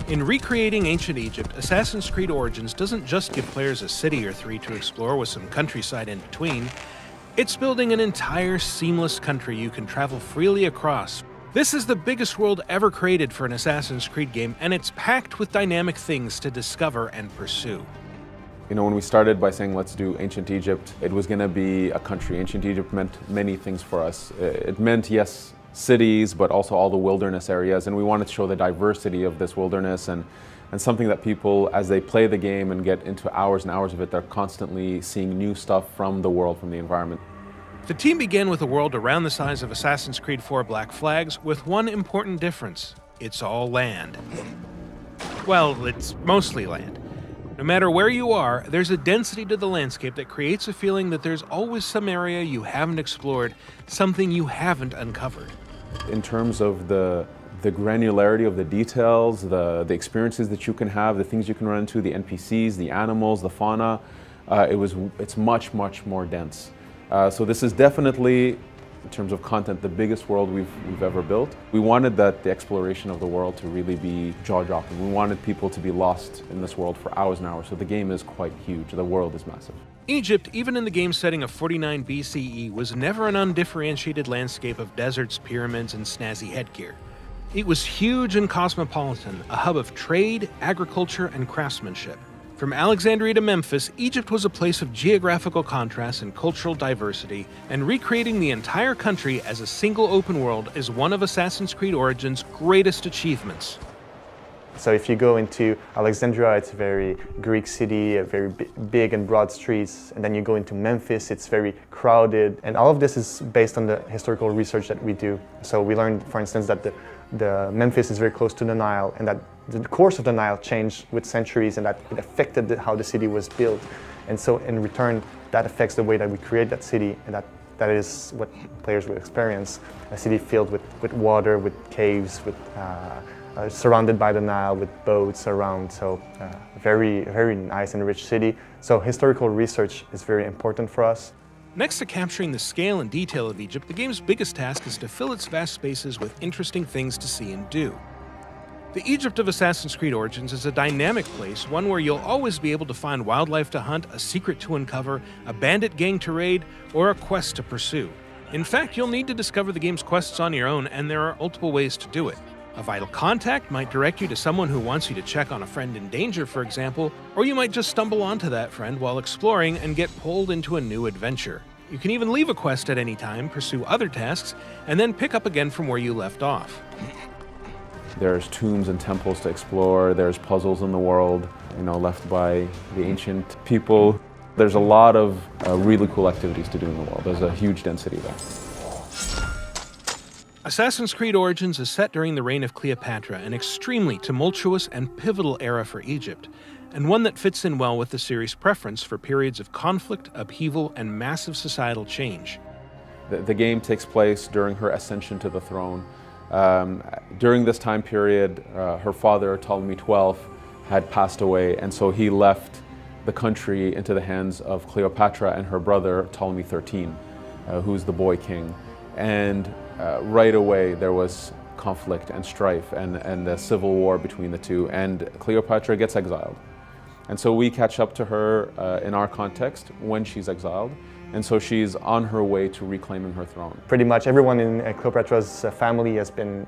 In recreating ancient Egypt, Assassin's Creed Origins doesn't just give players a city or three to explore with some countryside in between. It's building an entire seamless country you can travel freely across. This is the biggest world ever created for an Assassin's Creed game, and it's packed with dynamic things to discover and pursue. You know, when we started by saying let's do ancient Egypt, it was going to be a country. Ancient Egypt meant many things for us. It meant, yes, cities, but also all the wilderness areas, and we wanted to show the diversity of this wilderness and something that people, as they play the game and get into hours and hours of it, they're constantly seeing new stuff from the world, from the environment. The team began with a world around the size of Assassin's Creed 4 Black Flags, with one important difference: it's all land. Well, it's mostly land. No matter where you are, there's a density to the landscape that creates a feeling that there's always some area you haven't explored, something you haven't uncovered. In terms of the granularity of the details, the experiences that you can have, the things you can run into, the NPCs, the animals, the fauna, it's much, much more dense. So this is definitely, in terms of content, the biggest world we've ever built. We wanted the exploration of the world to really be jaw-dropping. We wanted people to be lost in this world for hours and hours, so the game is quite huge. The world is massive. Egypt, even in the game setting of 49 BCE, was never an undifferentiated landscape of deserts, pyramids, and snazzy headgear. It was huge and cosmopolitan, a hub of trade, agriculture, and craftsmanship. From Alexandria to Memphis, Egypt was a place of geographical contrast and cultural diversity, and recreating the entire country as a single open world is one of Assassin's Creed Origins' greatest achievements. So if you go into Alexandria, it's a very Greek city, a very big and broad streets, and then you go into Memphis, it's very crowded, and all of this is based on the historical research that we do. So we learned, for instance, that the Memphis is very close to the Nile, and that the course of the Nile changed with centuries, and that it affected how the city was built. And so in return, that affects the way that we create that city, and that is what players will experience. A city filled with water, with caves, with surrounded by the Nile, with boats around. So very, very nice and rich city. So historical research is very important for us. Next to capturing the scale and detail of Egypt, the game's biggest task is to fill its vast spaces with interesting things to see and do. The Egypt of Assassin's Creed Origins is a dynamic place, one where you'll always be able to find wildlife to hunt, a secret to uncover, a bandit gang to raid, or a quest to pursue. In fact, you'll need to discover the game's quests on your own, and there are multiple ways to do it. A vital contact might direct you to someone who wants you to check on a friend in danger, for example, or you might just stumble onto that friend while exploring and get pulled into a new adventure. You can even leave a quest at any time, pursue other tasks, and then pick up again from where you left off. There's tombs and temples to explore, there's puzzles in the world, left by the ancient people. There's a lot of really cool activities to do in the world. There's a huge density there. Assassin's Creed Origins is set during the reign of Cleopatra, an extremely tumultuous and pivotal era for Egypt, and one that fits in well with the series' preference for periods of conflict, upheaval, and massive societal change. The game takes place during her ascension to the throne. During this time period, her father, Ptolemy XII, had passed away, and so he left the country into the hands of Cleopatra and her brother, Ptolemy XIII, who's the boy king. And right away there was conflict and strife and a civil war between the two, and Cleopatra gets exiled. And so we catch up to her in our context when she's exiled, and so she's on her way to reclaiming her throne. Pretty much everyone in Cleopatra's family has been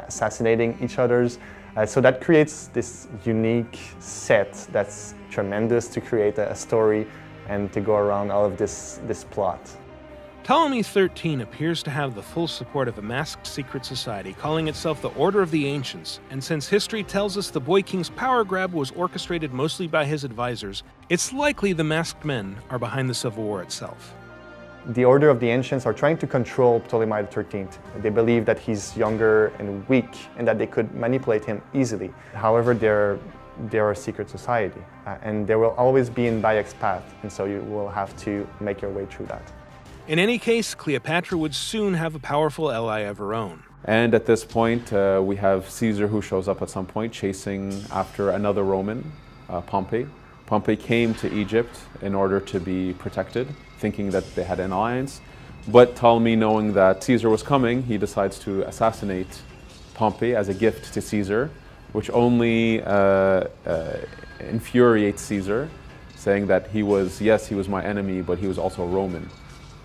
assassinating each other's, so that creates this unique set that's tremendous to create a story and to go around all of this plot. Ptolemy XIII appears to have the full support of a masked secret society calling itself the Order of the Ancients, and since history tells us the Boy King's power grab was orchestrated mostly by his advisors, it's likely the masked men are behind the civil war itself. The Order of the Ancients are trying to control Ptolemy XIII. They believe that he's younger and weak and that they could manipulate him easily. However, they're a secret society, and they will always be in Bayek's path, and so you will have to make your way through that. In any case, Cleopatra would soon have a powerful ally of her own. And at this point, we have Caesar, who shows up at some point chasing after another Roman, Pompey. Pompey came to Egypt in order to be protected, thinking that they had an alliance. But Ptolemy, knowing that Caesar was coming, he decides to assassinate Pompey as a gift to Caesar, which only infuriates Caesar, saying that he was, yes, he was my enemy, but he was also a Roman.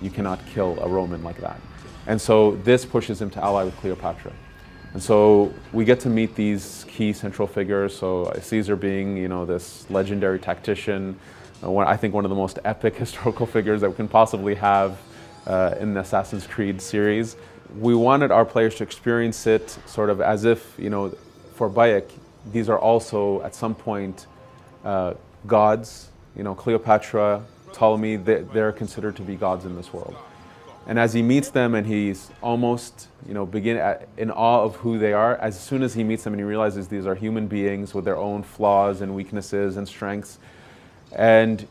You cannot kill a Roman like that. And so this pushes him to ally with Cleopatra. And so we get to meet these key central figures. So Caesar being, you know, this legendary tactician, I think one of the most epic historical figures that we can possibly have in the Assassin's Creed series. We wanted our players to experience it sort of as if, you know, for Bayek, these are also at some point gods. You know, Cleopatra, Ptolemy, they're considered to be gods in this world. And as he meets them and he's almost, you know, in awe of who they are, as soon as he meets them and he realizes these are human beings with their own flaws and weaknesses and strengths, and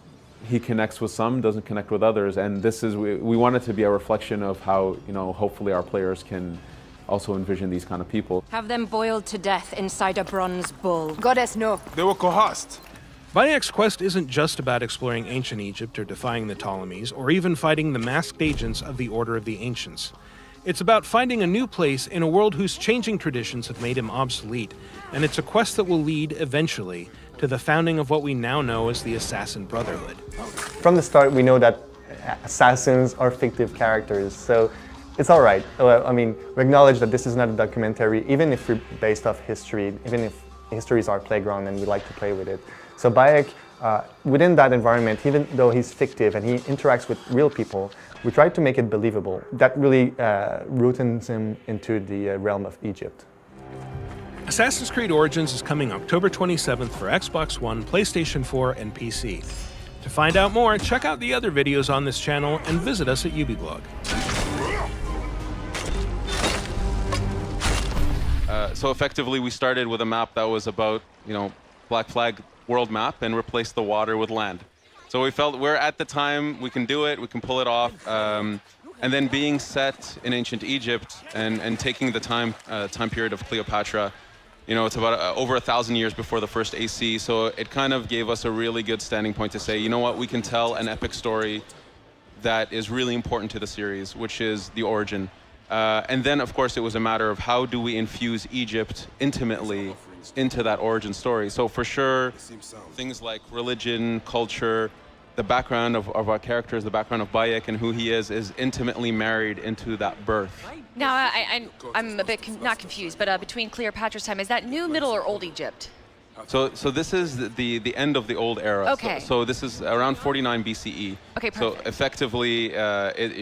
he connects with some, doesn't connect with others. And this is, we want it to be a reflection of how, you know, hopefully our players can also envision these kind of people. Have them boiled to death inside a bronze bull. Goddess, no. They were coerced. Bayek's quest isn't just about exploring ancient Egypt or defying the Ptolemies, or even fighting the masked agents of the Order of the Ancients. It's about finding a new place in a world whose changing traditions have made him obsolete, and it's a quest that will lead, eventually, to the founding of what we now know as the Assassin Brotherhood. From the start, we know that assassins are fictive characters, so it's all right. I mean, we acknowledge that this is not a documentary, even if we're based off history, even if history is our playground and we like to play with it. So Bayek, within that environment, even though he's fictive and he interacts with real people, we try to make it believable. That really roots him into the realm of Egypt. Assassin's Creed Origins is coming October 27th for Xbox One, PlayStation 4, and PC. To find out more, check out the other videos on this channel and visit us at Ubiblog. So effectively, we started with a map that was about, you know, Black Flag world map and replaced the water with land. So we felt we're at the time, we can do it, we can pull it off. And then being set in ancient Egypt and taking the time period of Cleopatra, you know, it's about over 1,000 years before the first AC. So it kind of gave us a really good standing point to say, you know what, we can tell an epic story that is really important to the series, which is the origin. And then, of course, it was a matter of how do we infuse Egypt intimately into that origin story. So for sure, things like religion, culture, the background of our characters, the background of Bayek and who he is intimately married into that birth. Now, I'm a bit not confused, but between Cleopatra's time, is that New, Middle, or Old Egypt? So this is the end of the old era. Okay. So this is around 49 BCE. Okay, perfect. So effectively,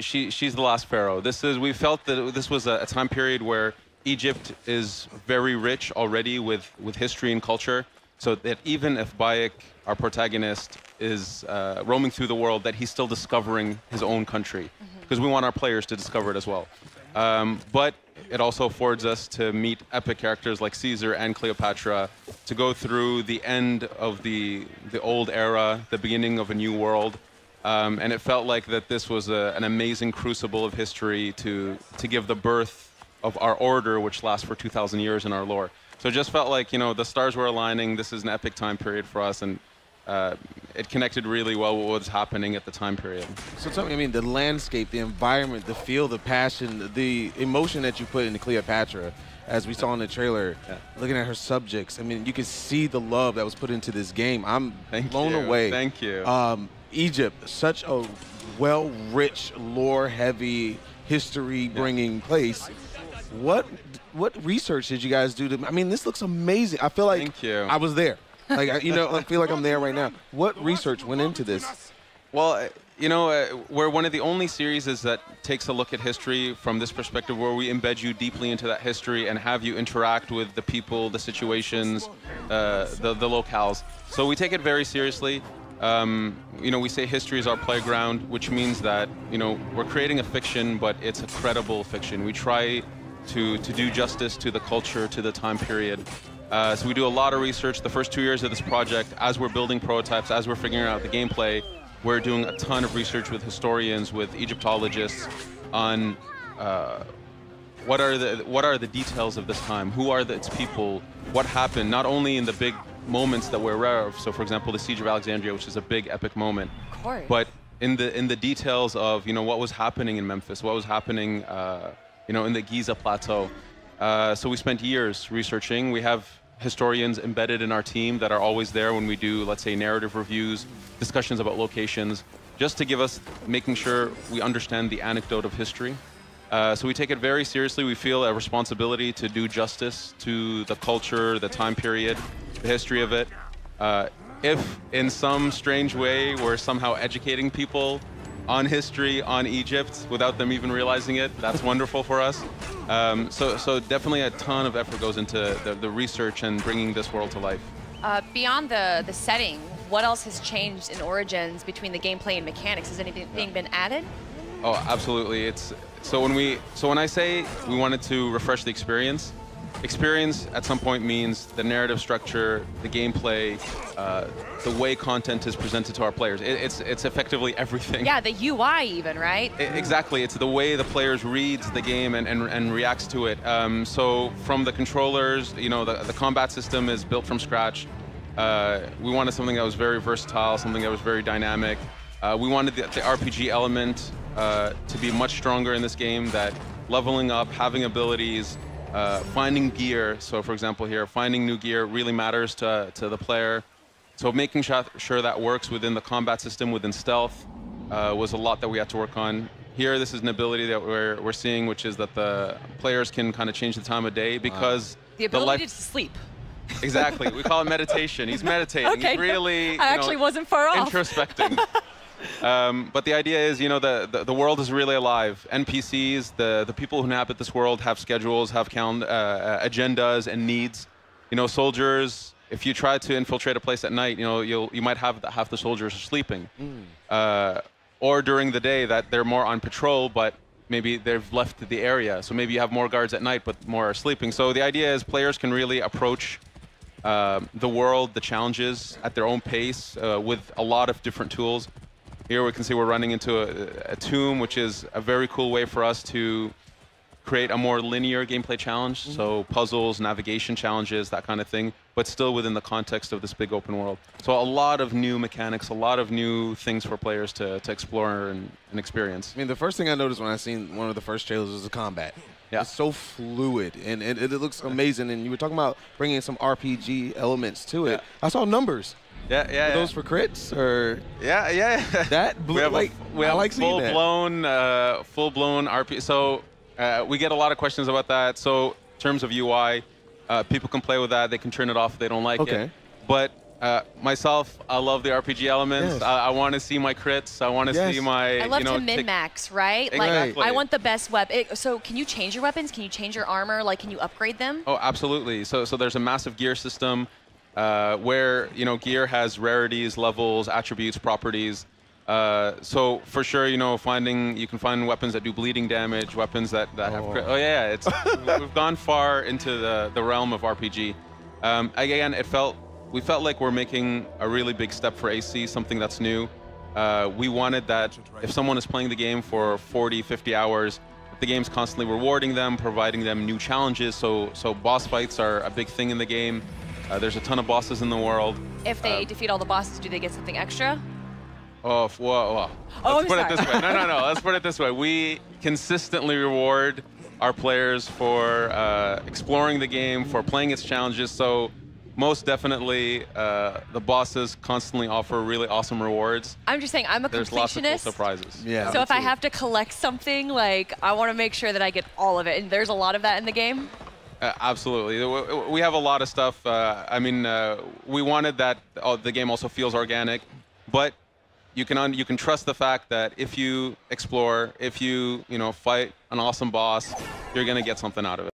she's the last pharaoh. We felt that this was a time period where Egypt is very rich already with history and culture, so that even if Bayek, our protagonist, is roaming through the world, that he's still discovering his own country, because we want our players to discover it as well. But it also affords us to meet epic characters like Caesar and Cleopatra, to go through the end of the old era, the beginning of a new world. And it felt like that this was an amazing crucible of history to give the birth of our order, which lasts for 2,000 years in our lore. So it just felt like, you know, the stars were aligning. This is an epic time period for us, and it connected really well with what was happening at the time period. So tell me, I mean, the landscape, the environment, the feel, the passion, the emotion that you put into Cleopatra, as we saw in the trailer, looking at her subjects, I mean, you can see the love that was put into this game. I'm blown away. Thank you. Egypt, such a well-rich, lore-heavy, history-bringing place. What research did you guys do to? I mean, this looks amazing. I feel like I was there. Like, you know, I feel like I'm there right now. What research went into this? Well, you know, we're one of the only series that takes a look at history from this perspective, where we embed you deeply into that history and have you interact with the people, the situations, the locales. So we take it very seriously. You know, we say history is our playground, which means that, you know, we're creating a fiction, but it's a credible fiction. We try to do justice to the culture, to the time period. So we do a lot of research. The first 2 years of this project, as we're building prototypes, as we're figuring out the gameplay, we're doing a ton of research with historians, with Egyptologists on what are the details of this time, who are its people, what happened, not only in the big moments that we're aware of. So, for example, the Siege of Alexandria, which is a big epic moment, Of course. but in the details of, you know, what was happening in Memphis, what was happening, you know, in the Giza Plateau. So we spent years researching. We have historians embedded in our team that are always there when we do, let's say, narrative reviews, discussions about locations, just to give us, making sure we understand the anecdote of history. So we take it very seriously. We feel a responsibility to do justice to the culture, the time period, the history of it. If in some strange way we're somehow educating people on history, on Egypt, without them even realizing it, that's wonderful for us. So definitely a ton of effort goes into the research and bringing this world to life. Beyond the setting, what else has changed in Origins between the gameplay and mechanics? Has anything been added? Oh, absolutely. When I say we wanted to refresh the experience at some point means the narrative structure, the gameplay, the way content is presented to our players. It's effectively everything. Yeah, the UI even, right? Exactly. It's the way the players reads the game and reacts to it. So from the controllers, the combat system is built from scratch. We wanted something that was very versatile, something that was very dynamic. We wanted the RPG element to be much stronger in this game, that leveling up, having abilities, finding gear. So for example here, finding new gear really matters to the player. So making sure that works within the combat system, within stealth, was a lot that we had to work on. Here, this is an ability that we're seeing, which is that the players can kind of change the time of day because the ability to sleep. Exactly. We call it meditation. He's meditating. Okay, He's really I actually wasn't far off. Introspecting. But the idea is, the world is really alive. NPCs, the people who inhabit this world have schedules, have agendas and needs. Soldiers, if you try to infiltrate a place at night, you might have half the soldiers are sleeping. Or during the day that they're more on patrol, but maybe they've left the area. So maybe you have more guards at night, but more are sleeping. So the idea is players can really approach the world, the challenges at their own pace with a lot of different tools. Here we can see we're running into a tomb, which is a very cool way for us to create a more linear gameplay challenge. So puzzles, navigation challenges, that kind of thing, but still within the context of this big open world. So a lot of new mechanics, a lot of new things for players to explore and experience. I mean, the first thing I noticed when I seen one of the first trailers was the combat. Yeah. It's so fluid, and it looks amazing. And you were talking about bringing some RPG elements to it. Yeah. I saw numbers. Yeah. Are those for crits or? Yeah. That blew, we have full-blown RPG. So we get a lot of questions about that. So in terms of UI, people can play with that. They can turn it off if they don't like it. But myself, I love the RPG elements. Yes. I want to see my crits. I want to see my. I love to min-max, right? Exactly. Like I want the best weapon. So can you change your weapons? Can you change your armor? Like, can you upgrade them? Oh, absolutely. So there's a massive gear system where gear has rarities, levels, attributes, properties. So for sure, you can find weapons that do bleeding damage, weapons that have crit. Oh yeah, we've gone far into the realm of RPG. Again, we felt like we're making a really big step for AC, something that's new. We wanted that if someone is playing the game for 40, 50 hours, the game's constantly rewarding them, providing them new challenges. So boss fights are a big thing in the game. There's a ton of bosses in the world. If they defeat all the bosses, do they get something extra? Oh, whoa. Let's put it this way. No. Let's put it this way. We consistently reward our players for exploring the game, for playing its challenges. So most definitely, the bosses constantly offer really awesome rewards. I'm just saying, I'm a There's completionist. Lots of cool surprises. Yeah. So if I have to collect something, I want to make sure that I get all of it. And there's a lot of that in the game. Absolutely. We have a lot of stuff. We wanted that the game also feels organic, but you can trust the fact that if you explore, if you fight an awesome boss, you're going to get something out of it.